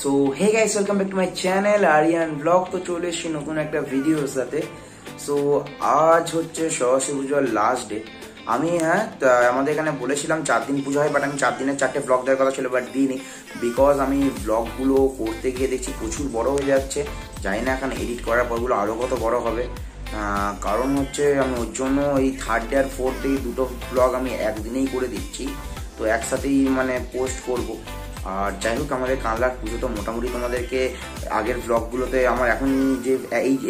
So hey guys, welcome back to my channel Aryan vlog. তো চলে এসেছি নতুন একটা ভিডিওর সাথে। সো আজ হচ্ছে সরস্বতী পুজোর লাস্ট ডে। আমি আমাদের এখানে বলেছিলাম 4 দিন পুজো হয়, বাট আমি 4 দিনের 4টে ব্লগ দেওয়ার কথা ছিল, বাট দিইনি। বিকজ আমি ব্লগগুলো করতে গিয়ে দেখছি প্রচুর বড় হয়ে যাচ্ছে। জানি না এখন এডিট করার পরগুলো আরও কত বড় হবে। কারণ হচ্ছে আমি ওর জন্য এই 3rd ডে আর 4th ডে দুটো ব্লগ আমি একদিনেই করে দিচ্ছি, তো একসাথেই মানে পোস্ট করব। আর যাই হোক, আমাদের কানলার পুজো তো মোটামুটি তোমাদেরকে আগের ব্লগগুলোতে আমার এখন যে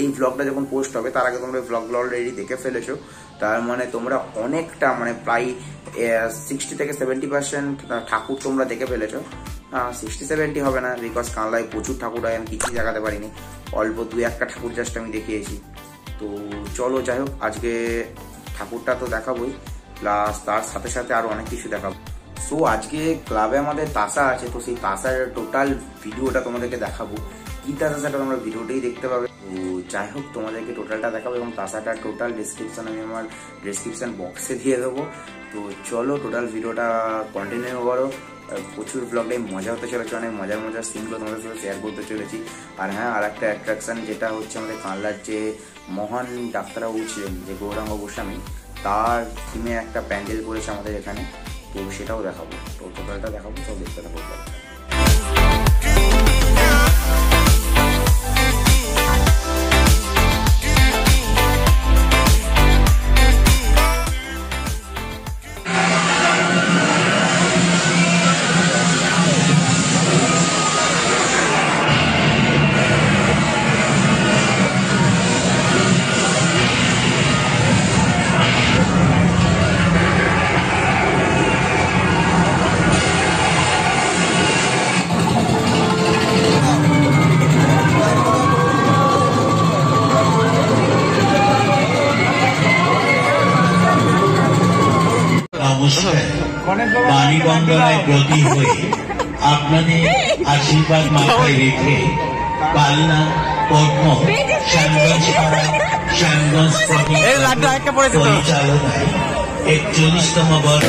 এই ব্লগটা যখন পোস্ট হবে তার আগে তোমরা ব্লগগুলো অলরেডি দেখে ফেলেছো। তার মানে তোমরা অনেকটা মানে প্রায় 60 থেকে 70% ঠাকুর তোমরা দেখে ফেলেছো। 60-70 হবে না, বিকজ কানলায় প্রচুর ঠাকুর হয়, আমি কিছুই দেখাতে পারিনি। অল্প 2-1টা ঠাকুর জাস্ট আমি দেখিয়েছি। তো চলো, যাই হোক, আজকে ঠাকুরটা তো দেখাবোই, প্লাস তার সাথে সাথে আরো অনেক কিছু দেখাবো। সো আজকে ক্লাবে আমাদের তাসা আছে, তো সেই তাসার টোটাল ভিডিওটা তোমাদেরকে দেখাবো। কি তাসা সেটা তোমরা ভিডিওটাই দেখতে পাবে। তো যাই হোক, তোমাদেরকে টোটালটা দেখাবো এবং তাসাটার টোটাল ডিসক্রিপশন আমি আমার ডিসক্রিপশন বক্সে দিয়ে দেবো। তো চলো, টোটাল ভিডিওটা কন্টিনিউ করো। প্রচুর ব্লগটাই মজা হতে চলেছে, অনেক মজার সিনগুলো তোমাদের সাথে শেয়ার করতে চলেছি। আর হ্যাঁ, আর একটা অ্যাট্রাকশন যেটা হচ্ছে আমাদের কানলার যে মহান ডাক্তারবাবু ছিলেন, যে গৌরাঙ্গ গোস্বামী, তার থিমে একটা প্যান্ডেল করেছে আমাদের এখানে, তো সেটাও দেখাবো। তো টোটালটা দেখাবো, সব দেখতে থাকবো। বাণী বন্দনায় ব্রতী হয়ে আপনাদের আশীর্বাদ মাথায় রেখে কালনা পদ্ম শ্যামগঞ্জ পরিচালনায় 41তম বর্ষ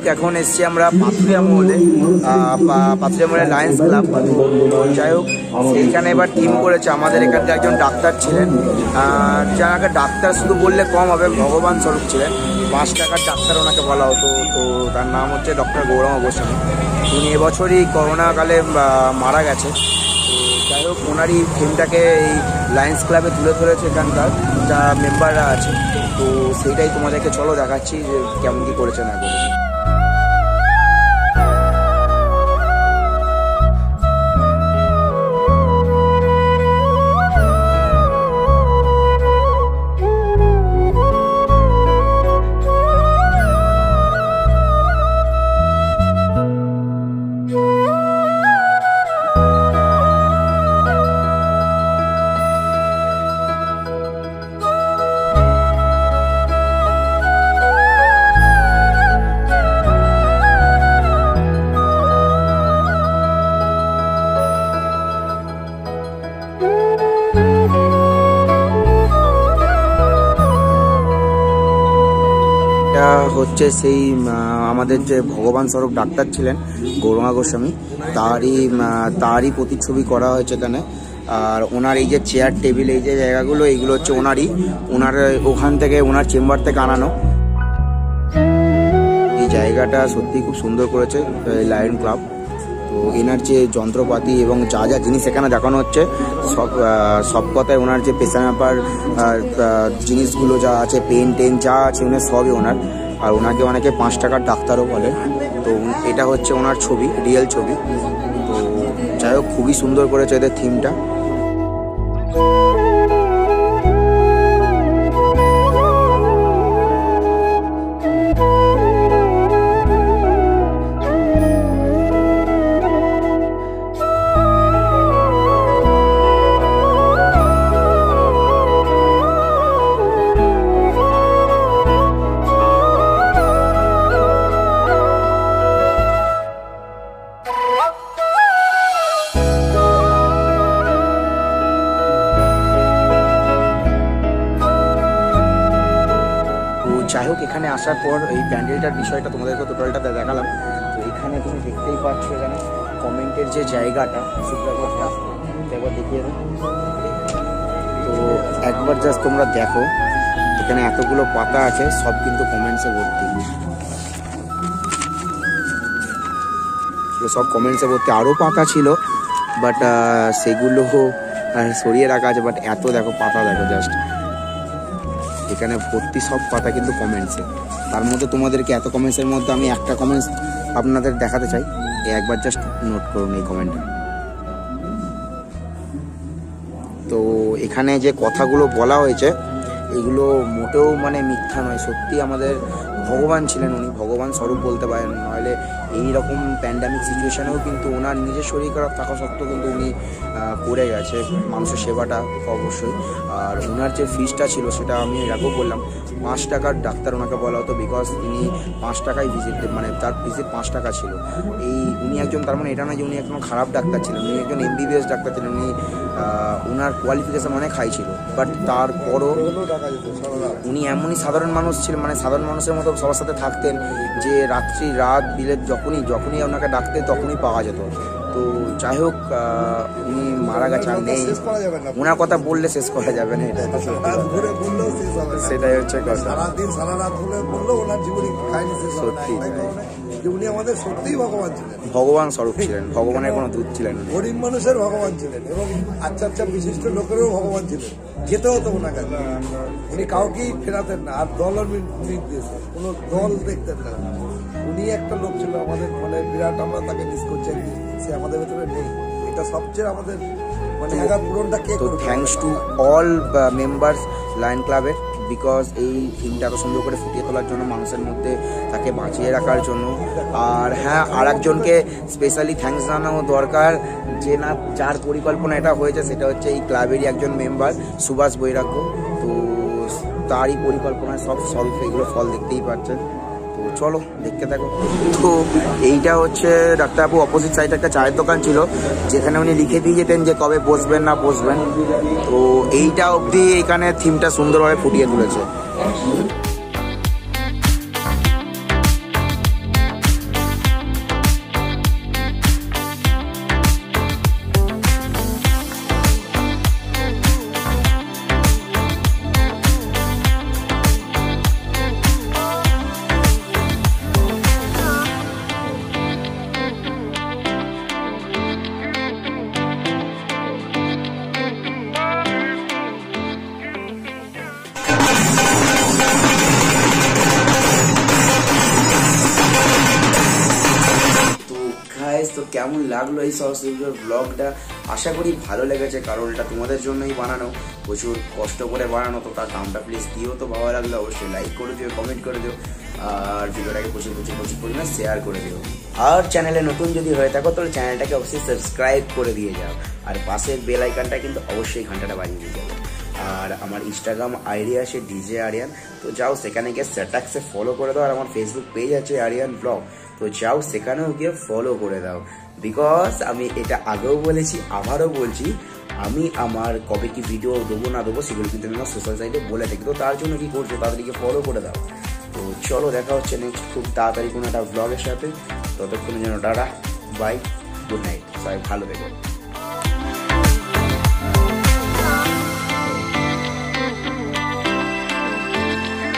হোক, এখন এসছি আমরা পাথুরিয়া মহলে, পাথুরিয়া মহলে লায়ন্স ক্লাব। যাই হোক, সেইখানে এবার টিম করেছে। আমাদের এখানকার একজন ডাক্তার ছিলেন, যাকে ডাক্তার শুধু বললে কম হবে, ভগবান স্বরূপ ছিলেন, 5 টাকার ডাক্তার ওনাকে বলা হতো। তো তার নাম হচ্ছে ডক্টর গৌরঙ্গ গোস্বামী। উনি এবছরই করোনাকালে মারা গেছে। যাই হোক, ওনারই থিমটাকে এই লায়ন্স ক্লাবে তুলে ধরেছে এখানকার যা মেম্বাররা আছে। তো সেইটাই তোমাদেরকে চলো দেখাচ্ছি যে কেমন কী করেছে না করেছে। হচ্ছে সেই আমাদের যে ভগবান স্বরূপ ডাক্তার ছিলেন গৌরঙ্গ গোস্বামী, তারই প্রতিচ্ছবি করা হয়েছে এখানে। আর ওনার এই যে চেয়ার টেবিল, এই যে জায়গাগুলো, এইগুলো হচ্ছে ওনার ওখান থেকে, ওনার চেম্বার থেকে আনানো। এই জায়গাটা সত্যি খুব সুন্দর করেছে লায়ন ক্লাব। তো এনার যে যন্ত্রপাতি এবং যা যা জিনিস এখানে দেখানো হচ্ছে, সব কথায় ওনার যে পেশা ব্যাপার জিনিসগুলো যা আছে, পেন টেন যা আছে, ওনার সবই ওনার। আর ওনাকে অনেকে 5 টাকার ডাক্তারও বলে। তো এটা হচ্ছে ওনার ছবি, রিয়েল ছবি। তো যাই হোক, খুবই সুন্দর করেছে এদের থিমটা। যাই হোক, এখানে আসার পর এই প্যান্ডেলটার বিষয়টা তোমাদেরকে টোটালটা দেখালাম। তো এখানে তুমি দেখতেই পাচ্ছ এখানে কমেন্টের যে জায়গাটা, সেটা একবার দেখিয়ে দেবো। তো একবার জাস্ট তোমরা দেখো, এখানে এতগুলো পাতা আছে, সব কিন্তু কমেন্টসে ভর্তি, সব কমেন্টসে ভর্তি। আরও পাতা ছিল, বাট সেগুলো সরিয়ে রাখা আছে। বাট এত দেখো পাতা, দেখো জাস্ট এখানে ভর্তি সব পাতা কিন্তু কমেন্টসে। তার মধ্যে তোমাদেরকে এত কমেন্টসের মধ্যে আমি একটা কমেন্টস আপনাদের দেখাতে চাই, একবার জাস্ট নোট করুন এই কমেন্টটা। তো এখানে যে কথাগুলো বলা হয়েছে, এগুলো মোটেও মানে মিথ্যা নয়, সত্যি আমাদের ভগবান ছিলেন উনি, ভগবান স্বরূপ বলতে পারেন। নাহলে এইরকম প্যান্ডামিক সিচুয়েশনেও কিন্তু ওনার নিজের শরীর খারাপ থাকা সত্ত্বেও কিন্তু উনি করে গেছে মানুষের সেবাটা অবশ্যই। আর ওনার যে ফিসটা ছিল সেটা আমি আগেও বললাম, 5 টাকার ডাক্তার ওনাকে বলা হতো, বিকজ তিনি 5 টাকায় ভিজিট, মানে তার ভিজিট 5 টাকা ছিল। উনি একজন, তার মানে এটা নয় যে উনি একজন খারাপ ডাক্তার ছিলেন, উনি একজন MBBS ডাক্তার ছিলেন। উনি ওনার কোয়ালিফিকেশন অনেক হাই ছিল, বাট তারপরও উনি এমনই সাধারণ মানুষ ছিলেন, মানে সাধারণ মানুষের মতো সবার সাথে থাকতেন, যে রাত বিলেত যখনই ওনাকে ডাকতেন তখনই পাওয়া যেত। তো যাই হোক, উনি মারা গেছে, আর নেই, ওনার কথা বললে শেষ করা যাবে না, এটা সেটাই হচ্ছে কথা। সত্যি উনি আমাদের সত্যিই ভগবান ছিলেন, ভগবান স্বরূপ ছিলেন, ভগবানের কোনো দূত ছিলেন, গরিব মানুষের ভগবান ছিলেন, এবং আচ্ছা বিশিষ্ট লোকেরও ভগবান ছিলেন। যেতে হতো ওনার কাছে, উনি কাউকেই ফেরাতেন না, আর দলের নির্দেশে কোনো দল দেখতেন না। উনি একটা লোক ছিল আমাদের, মানে বিরাট, আমরা তাকে মিস করছি, সে আমাদের ভেতরে নেই। এটা সবচেয়ে আমাদের মানে পূরণটা কে করবে। Thanks to all members lion ক্লাবের, বিকজ এই থিমটা এত সুন্দর করে ফুটিয়ে তোলার জন্য, মানুষের মধ্যে তাকে বাঁচিয়ে রাখার জন্য। আর হ্যাঁ, আর একজনকে স্পেশালি থ্যাঙ্কস জানানো দরকার, যে না, যার পরিকল্পনা এটা হয়েছে, সেটা হচ্ছে এই ক্লাবেরই একজন মেম্বার সুভাষ বৈরাগ্য। তো তারই পরিকল্পনায় সব স্বরূপ এগুলো ফল দেখতেই পাচ্ছেন। তো চলো দেখতে থাকো। তো এইটা হচ্ছে ডাক্তারবাবু অপোজিট সাইডে একটা চায়ের দোকান ছিল, যেখানে উনি লিখে দিয়ে যেতেন যে কবে বসবেন না বসবেন। তো এইটা অবধি এখানে থিমটা সুন্দরভাবে ফুটিয়ে তুলেছে। কেমন লাগলো এই সরস্বতী পুজোর ব্লগটা। আশা করি ভালো লেগেছে, কারণ এটা তোমাদের জন্যই বানানো, প্রচুর কষ্ট করে বানানো, তো তার দামটা প্লিজ দিও। তো ভালো লাগলো অবশ্যই লাইক করে দিও, কমেন্ট করে দিও, আর ভিডিওটাকে প্রচুর পরিমাণে শেয়ার করে দিও। আর চ্যানেলে নতুন যদি হয়ে থাকো তাহলে চ্যানেলটাকে অবশ্যই সাবস্ক্রাইব করে দিয়ে যাও, আর পাশের বেল আইকনটা কিন্তু অবশ্যই ঘন্টাটা বাজিয়ে দিয়ে যাবে। আর আমার ইনস্টাগ্রাম আইডি আছে ডিজে আরিয়ান, তো যাও সেখানে গিয়ে স্ট্যাটাসে ফলো করে দাও। আর আমার ফেসবুক পেজ আছে আরিয়ান ব্লগ, তো যাও সেখানেও গিয়ে ফলো করে দাও। বিকজ আমি এটা আগেও বলেছি, আবারও বলছি, আমি আমার কবে কি ভিডিও দেবো না দেবো সেগুলো কিন্তু আমি আমার সোশ্যাল সাইটে বলে থাকি। তো তার জন্য কি করছো, তাদেরকে ফলো করে দাও। তো চলো দেখা হচ্ছে নেক্সট খুব তাড়াতাড়ি কোনো একটা ব্লগের সাথে। ততক্ষণের জন্য টাটা, বাই, গুড নাইট, সবাই ভালো থেকো।